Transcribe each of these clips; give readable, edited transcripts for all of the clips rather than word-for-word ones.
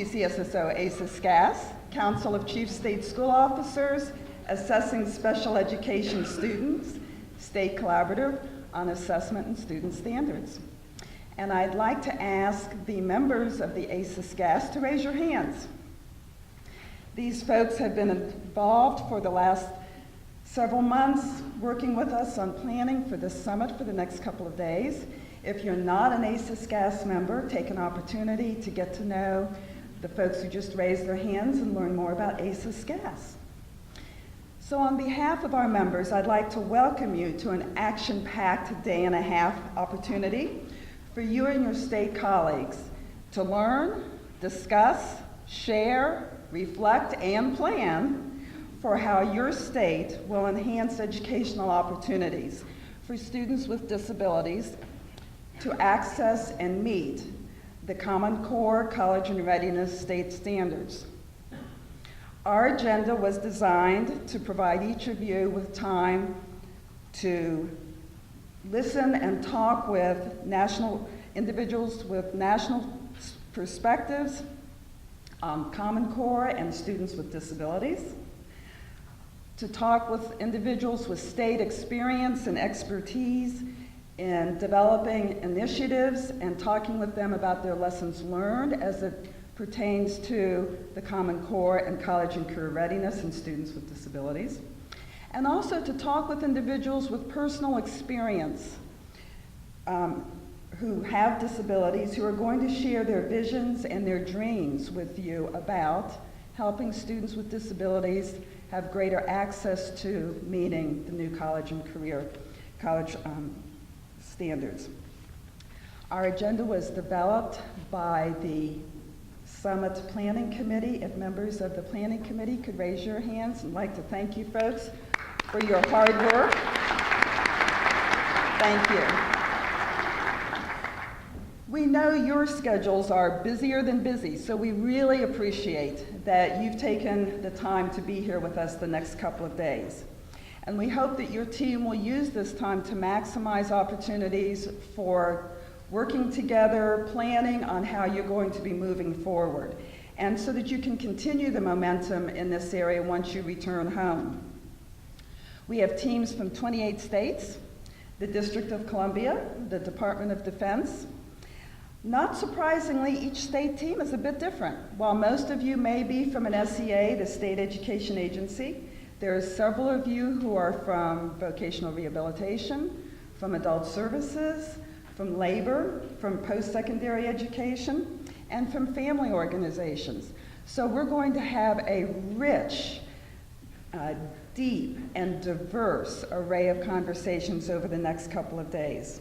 CCSSO ACE-SCAS, Council of Chief State School Officers, Assessing Special Education Students, State Collaborative on Assessment and Student Standards. And I'd like to ask the members of the ACE-SCAS to raise your hands. These folks have been involved for the last several months working with us on planning for this summit for the next couple of days. If you're not an ACE-SCAS member, take an opportunity to get to know the folks who just raised their hands and learn more about ACE-SCAS. So on behalf of our members, I'd like to welcome you to an action-packed day-and-a-half opportunity for you and your state colleagues to learn, discuss, share, reflect, and plan for how your state will enhance educational opportunities for students with disabilities to access and meet the Common Core College and Readiness State Standards. Our agenda was designed to provide each of you with time to listen and talk with individuals with national perspectives on Common Core and students with disabilities, to talk with individuals with state experience and expertise in developing initiatives and talking with them about their lessons learned as it pertains to the Common Core and college and career readiness and students with disabilities, and also to talk with individuals with personal experience who have disabilities, who are going to share their visions and their dreams with you about helping students with disabilities have greater access to meeting the new college and career standards. Our agenda was developed by the Summit Planning Committee. If members of the Planning Committee could raise your hands, I'd like to thank you folks for your hard work. Thank you. We know your schedules are busier than busy, so we really appreciate that you've taken the time to be here with us the next couple of days. And we hope that your team will use this time to maximize opportunities for working together, planning on how you're going to be moving forward, and so that you can continue the momentum in this area once you return home. We have teams from 28 states, the District of Columbia, the Department of Defense. Not surprisingly, each state team is a bit different. While most of you may be from an SEA, the state education agency, there are several of you who are from vocational rehabilitation, from adult services, from labor, from post-secondary education, and from family organizations. So we're going to have a rich, deep, and diverse array of conversations over the next couple of days.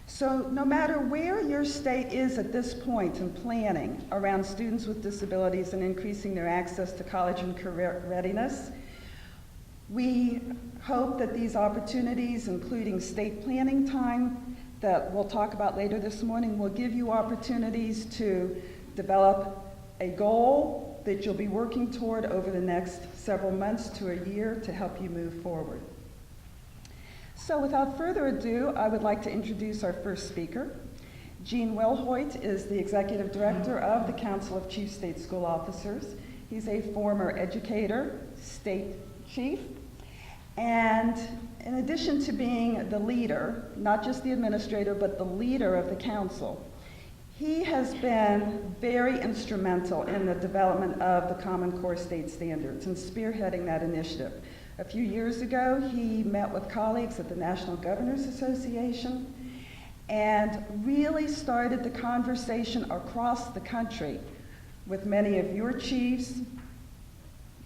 So no matter where your state is at this point in planning around students with disabilities and increasing their access to college and career readiness, we hope that these opportunities, including state planning time that we'll talk about later this morning, will give you opportunities to develop a goal that you'll be working toward over the next several months to a year to help you move forward. So without further ado, I would like to introduce our first speaker. Gene Wilhoit is the Executive Director of the Council of Chief State School Officers. He's a former educator, state chief, and in addition to being the leader, not just the administrator, but the leader of the council, he has been very instrumental in the development of the Common Core State Standards and spearheading that initiative. A few years ago, he met with colleagues at the National Governors Association and really started the conversation across the country with many of your chiefs,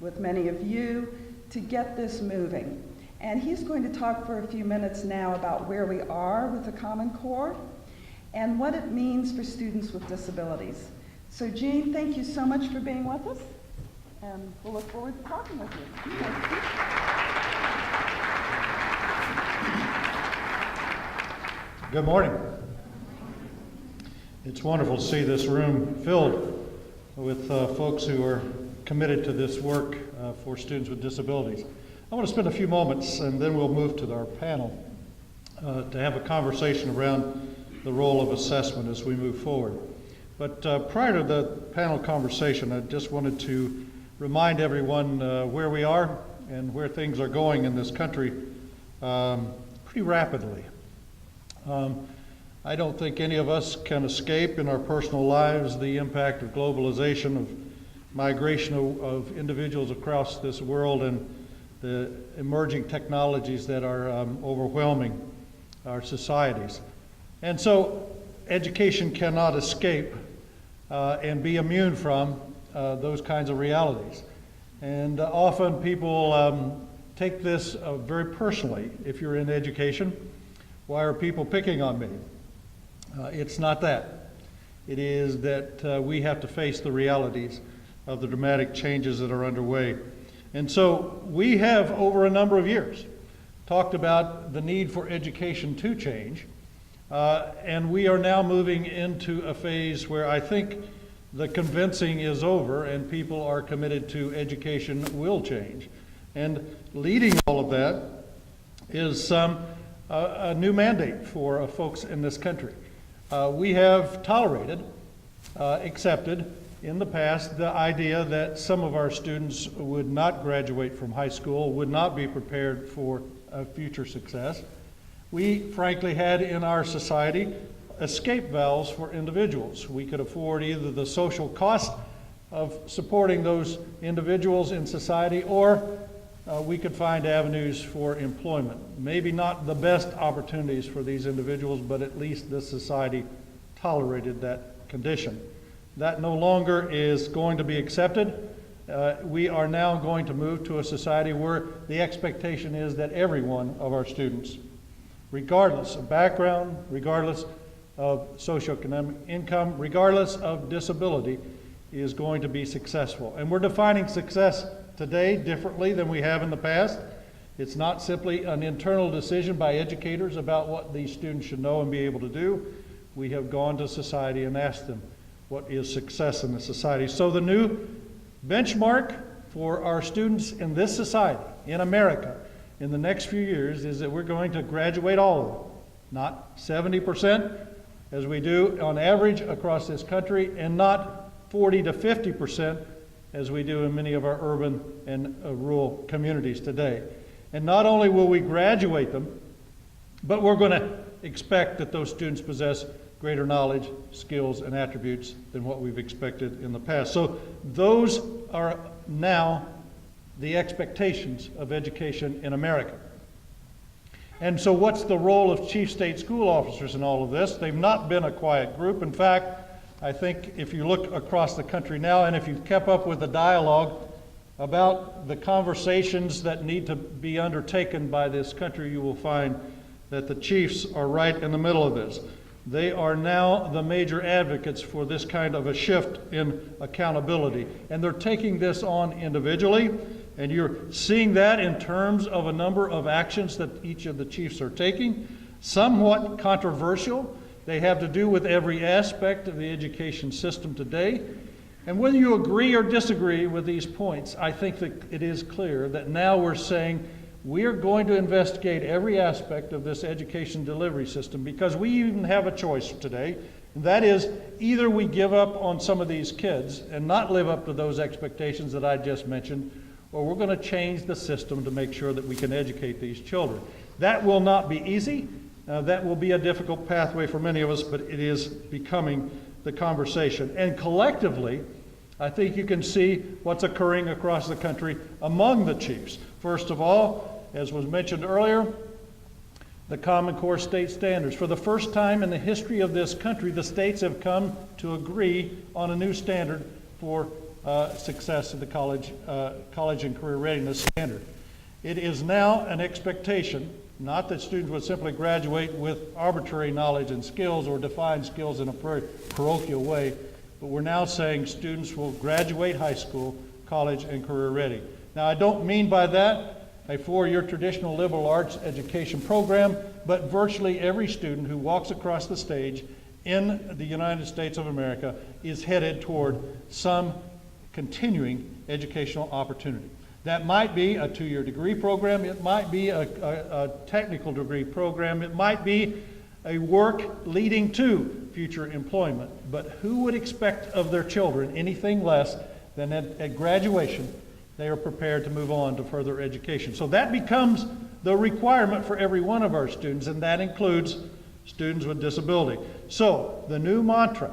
with many of you, to get this moving. And he's going to talk for a few minutes now about where we are with the Common Core and what it means for students with disabilities. So Gene, thank you so much for being with us, and we'll look forward to talking with you. Good morning. It's wonderful to see this room filled with folks who are committed to this work for students with disabilities. I want to spend a few moments, and then we'll move to our panel, to have a conversation around the role of assessment as we move forward. But prior to the panel conversation, I just wanted to remind everyone where we are and where things are going in this country pretty rapidly. I don't think any of us can escape in our personal lives the impact of globalization, of migration of individuals across this world, and the emerging technologies that are overwhelming our societies. And so education cannot escape and be immune from those kinds of realities. And often people take this very personally. If you're in education, why are people picking on me? It's not that. It is that we have to face the realities of the dramatic changes that are underway. And so we have, over a number of years, talked about the need for education to change. And we are now moving into a phase where I think the convincing is over and people are committed to education will change. And leading all of that is a new mandate for folks in this country. We have tolerated, accepted in the past the idea that some of our students would not graduate from high school, would not be prepared for future success. We frankly had in our society escape valves for individuals. We could afford either the social cost of supporting those individuals in society, or we could find avenues for employment. Maybe not the best opportunities for these individuals, but at least this society tolerated that condition. That no longer is going to be accepted. We are now going to move to a society where the expectation is that every one of our students, regardless of background, regardless of socioeconomic income, regardless of disability, is going to be successful. And we're defining success today differently than we have in the past. It's not simply an internal decision by educators about what these students should know and be able to do. We have gone to society and asked them what is success in the society. So the new benchmark for our students in this society, in America, in the next few years is that we're going to graduate all of them. Not 70% as we do on average across this country, and not 40 to 50% as we do in many of our urban and rural communities today. And not only will we graduate them, but we're going to expect that those students possess greater knowledge, skills, and attributes than what we've expected in the past. So those are now the expectations of education in America. And so what's the role of chief state school officers in all of this? They've not been a quiet group. In fact, I think if you look across the country now, and if you've kept up with the dialogue about the conversations that need to be undertaken by this country, you will find that the chiefs are right in the middle of this. They are now the major advocates for this kind of a shift in accountability. And they're taking this on individually, and you're seeing that in terms of a number of actions that each of the chiefs are taking, somewhat controversial. They have to do with every aspect of the education system today. And whether you agree or disagree with these points, I think that it is clear that now we're saying we are going to investigate every aspect of this education delivery system, because we even have a choice today. And that is, either we give up on some of these kids and not live up to those expectations that I just mentioned, or we're going to change the system to make sure that we can educate these children. That will not be easy. That will be a difficult pathway for many of us, but it is becoming the conversation. And collectively, I think you can see what's occurring across the country among the chiefs. First of all, as was mentioned earlier, the Common Core state standards. For the first time in the history of this country, the states have come to agree on a new standard for success of the college and career readiness standard. It is now an expectation, not that students would simply graduate with arbitrary knowledge and skills or define skills in a very parochial way, but we're now saying students will graduate high school, college, and career ready. Now, I don't mean by that a four-year traditional liberal arts education program, but virtually every student who walks across the stage in the United States of America is headed toward some continuing educational opportunity. That might be a two-year degree program, it might be a technical degree program, it might be a work leading to future employment. But who would expect of their children anything less than at graduation they are prepared to move on to further education? So that becomes the requirement for every one of our students, and that includes students with disability. So the new mantra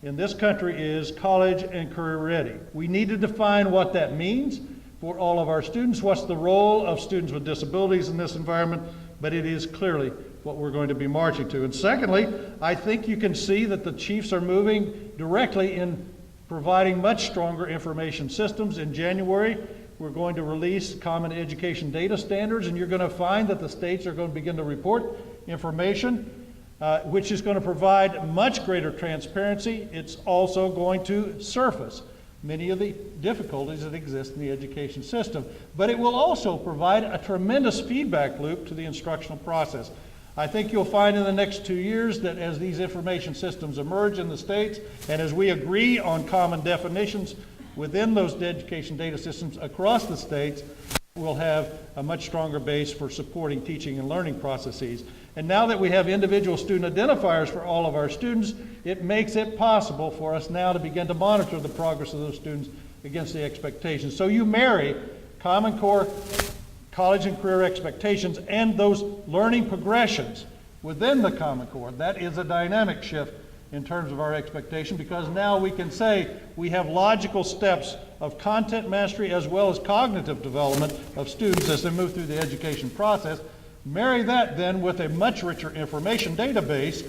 in this country is college and career ready. We need to define what that means for all of our students, what's the role of students with disabilities in this environment, but it is clearly what we're going to be marching to. And secondly, I think you can see that the chiefs are moving directly in providing much stronger information systems. In January, we're going to release common education data standards, and you're going to find that the states are going to begin to report information which is going to provide much greater transparency. It's also going to surface many of the difficulties that exist in the education system. But it will also provide a tremendous feedback loop to the instructional process. I think you'll find in the next 2 years that as these information systems emerge in the states, and as we agree on common definitions within those education data systems across the states, we'll have a much stronger base for supporting teaching and learning processes. And now that we have individual student identifiers for all of our students, it makes it possible for us now to begin to monitor the progress of those students against the expectations. So you marry Common Core college and career expectations and those learning progressions within the Common Core. That is a dynamic shift in terms of our expectation, because now we can say we have logical steps of content mastery as well as cognitive development of students as they move through the education process. Marry that then with a much richer information database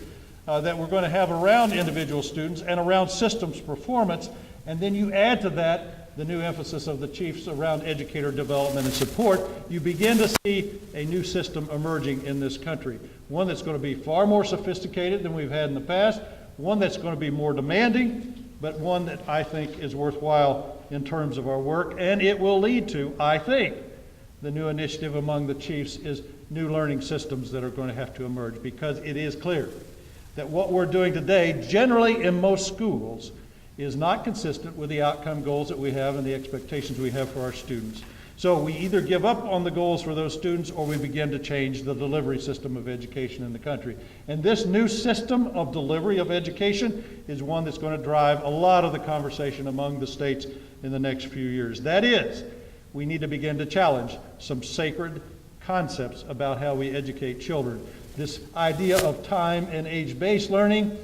that we're going to have around individual students and around systems performance, and then you add to that the new emphasis of the chiefs around educator development and support. You begin to see a new system emerging in this country, one that's going to be far more sophisticated than we've had in the past, one that's going to be more demanding, but one that I think is worthwhile in terms of our work. And it will lead to, I think, the new initiative among the chiefs is new learning systems that are going to have to emerge, because it is clear that what we're doing today, generally in most schools, is not consistent with the outcome goals that we have and the expectations we have for our students. So we either give up on the goals for those students, or we begin to change the delivery system of education in the country. And this new system of delivery of education is one that's going to drive a lot of the conversation among the states in the next few years. That is, we need to begin to challenge some sacred concepts about how we educate children. This idea of time and age-based learning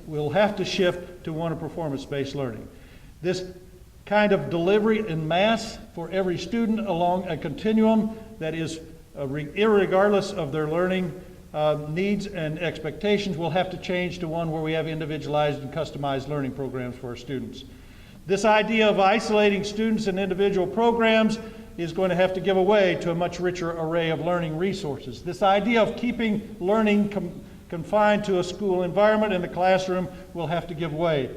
will have to shift to one of performance-based learning. This kind of delivery in mass for every student along a continuum that is irregardless of their learning needs and expectations will have to change to one where we have individualized and customized learning programs for our students. This idea of isolating students in individual programs is going to have to give away to a much richer array of learning resources. This idea of keeping learning confined to a school environment in the classroom will have to give way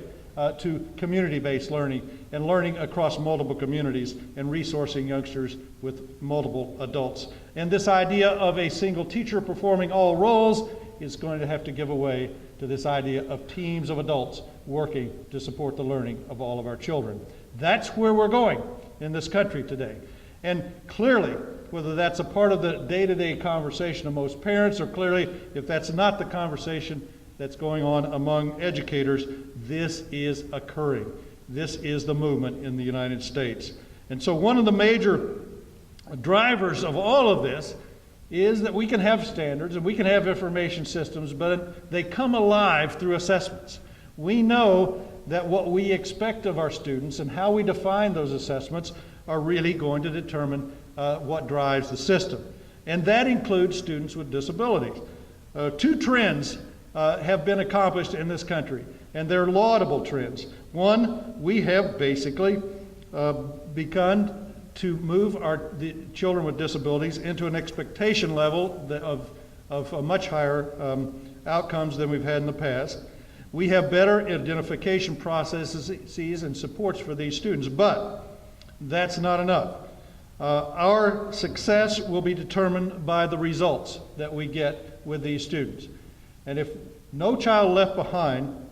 to community-based learning and learning across multiple communities and resourcing youngsters with multiple adults. And this idea of a single teacher performing all roles is going to have to give away to this idea of teams of adults working to support the learning of all of our children. That's where we're going in this country today. And clearly, whether that's a part of the day-to-day conversation of most parents, or clearly if that's not the conversation that's going on among educators, this is occurring. This is the movement in the United States. And so one of the major drivers of all of this is that we can have standards and we can have information systems, but they come alive through assessments. We know that what we expect of our students and how we define those assessments are really going to determine what drives the system. And that includes students with disabilities. Two trends have been accomplished in this country, and they're laudable trends. One, we have basically begun to move the children with disabilities into an expectation level of a much higher outcomes than we've had in the past. We have better identification processes and supports for these students, but that's not enough. Our success will be determined by the results that we get with these students. And if No Child Left Behind,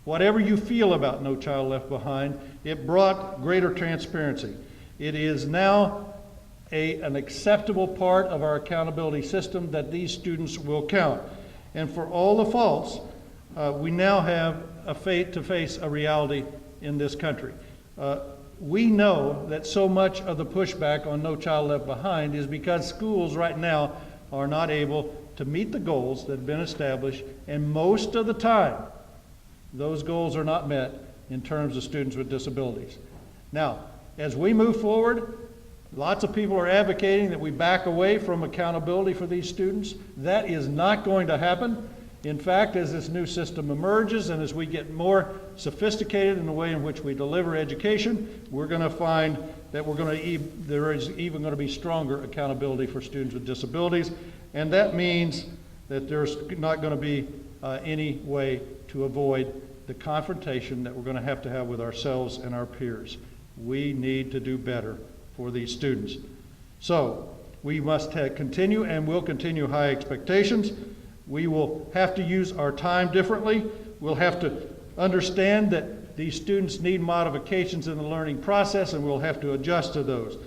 whatever you feel about No Child Left Behind, it brought greater transparency. It is now an acceptable part of our accountability system that these students will count. And for all the faults, we now have to face a reality in this country. We know that so much of the pushback on No Child Left Behind is because schools right now are not able to meet the goals that have been established, and most of the time, those goals are not met in terms of students with disabilities. Now, as we move forward, lots of people are advocating that we back away from accountability for these students. That is not going to happen. In fact, as this new system emerges and as we get more sophisticated in the way in which we deliver education, we're going to find that there is even going to be stronger accountability for students with disabilities. And that means that there's not going to be any way to avoid the confrontation that we're going to have with ourselves and our peers. We need to do better for these students. So we must continue and will continue high expectations. We will have to use our time differently. We'll have to understand that these students need modifications in the learning process, and we'll have to adjust to those.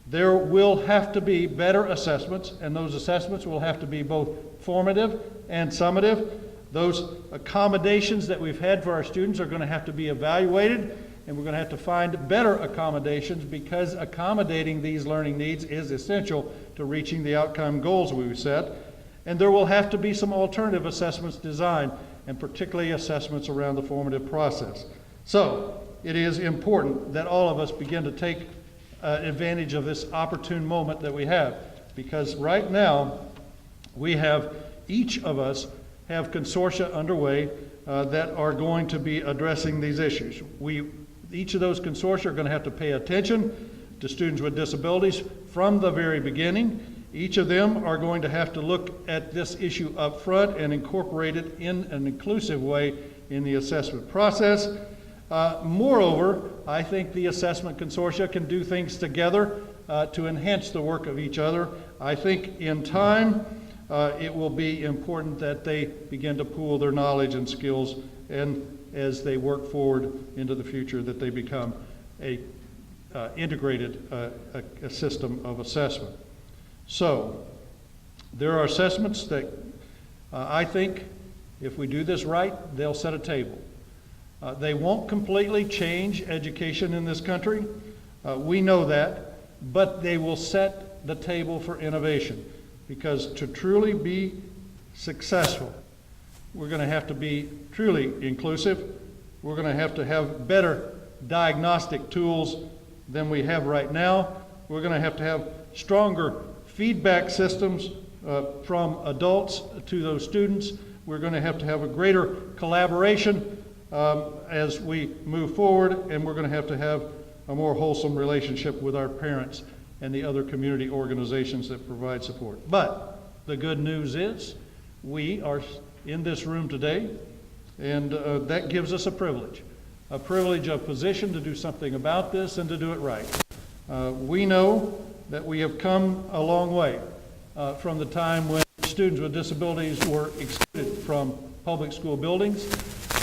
There will have to be better assessments, and those assessments will have to be both formative and summative. Those accommodations that we've had for our students are going to have to be evaluated, and we're going to have to find better accommodations, because accommodating these learning needs is essential to reaching the outcome goals we've set. And there will have to be some alternative assessments designed, and particularly assessments around the formative process. So it is important that all of us begin to take advantage of this opportune moment that we have, because right now each of us have consortia underway that are going to be addressing these issues. Each of those consortia are going to have to pay attention to students with disabilities from the very beginning. Each of them are going to have to look at this issue up front and incorporate it in an inclusive way in the assessment process. Moreover, I think the assessment consortia can do things together to enhance the work of each other. I think in time, it will be important that they begin to pool their knowledge and skills, and as they work forward into the future, that they become a integrated a system of assessment. So there are assessments that I think if we do this right, they'll set a table. They won't completely change education in this country. We know that, but they will set the table for innovation, because to truly be successful, we're going to have to be truly inclusive. We're going to have better diagnostic tools than we have right now. We're going to have stronger feedback systems from adults to those students. We're going to have a greater collaboration as we move forward, and we're going to have a more wholesome relationship with our parents and the other community organizations that provide support. But the good news is we are in this room today, and that gives us a privilege of position to do something about this and to do it right. We know that we have come a long way from the time when students with disabilities were excluded from public school buildings,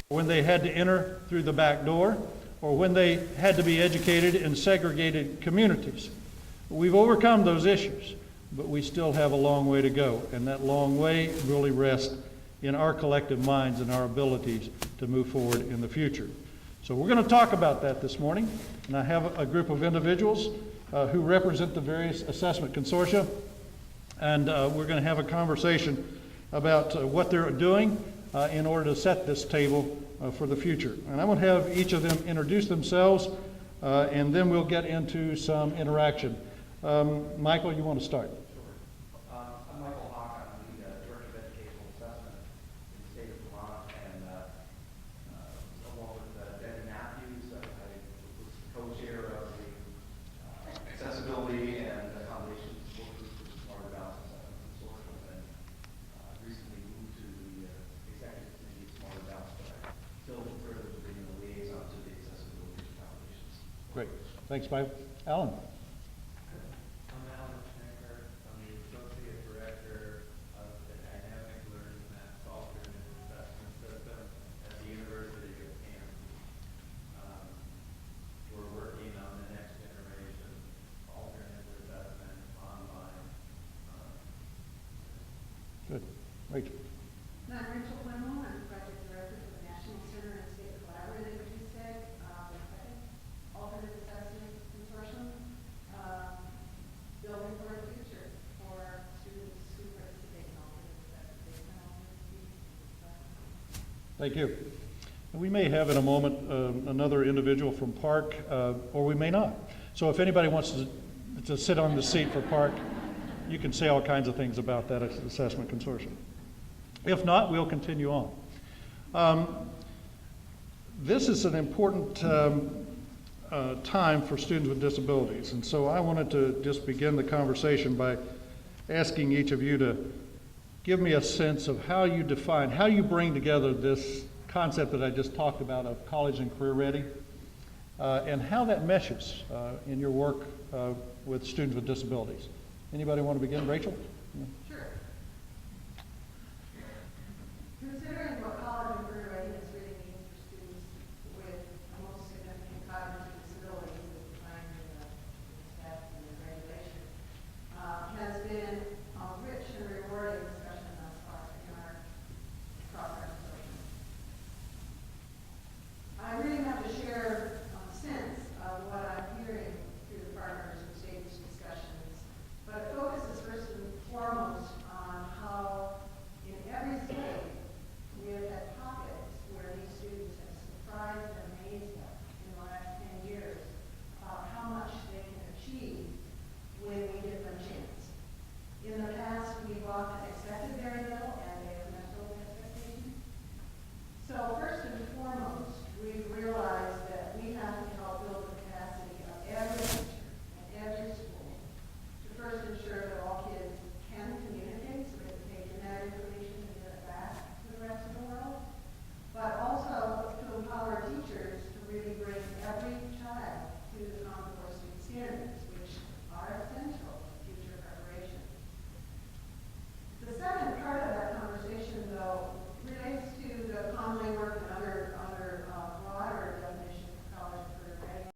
when they had to enter through the back door, or when they had to be educated in segregated communities. We've overcome those issues, but we still have a long way to go, and that long way really rests in our collective minds and our abilities to move forward in the future. So we're going to talk about that this morning, and I have a group of individuals who represent the various assessment consortia, and we're going to have a conversation about what they're doing in order to set this table for the future. And I'm going to have each of them introduce themselves, and then we'll get into some interaction. Michael, you want to start? Sure. I'm Michael Hawk. I'm the Director of Educational Assessment in the state of Vermont, and along with Denny Matthews, I was co-chair of the Accessibility and Accommodation Support Group for the Smart Adults Assessment Consortium, and recently moved to the Executive Committee of Smart Adults, but I'm still privileged of being a liaison to the Accessibility and Accommodations. Great. Thanks, Michael. Alan? I'm Alan Schenker. I'm the Associate Director of the Dynamic Learning Math Alternate Assessment System at the University of Kansas. We're working on the next generation alternate assessment Rachel. I'm Rachel Quinlan. I'm project director for the National Center and State Collaborative, as you said, the second alternate assessment consortium, building for the future for students who participate in alternate assessment based on alternate students. Thank you. And we may have in a moment another individual from Park, or we may not. So if anybody wants to sit on the seat for Park, you can say all kinds of things about that assessment consortium. If not, we'll continue on. This is an important time for students with disabilities, and so I wanted to just begin the conversation by asking each of you to give me a sense of how you define, how you bring together this concept that I just talked about of college and career ready, and how that meshes in your work with students with disabilities. Anybody want to begin? Rachel? Sure.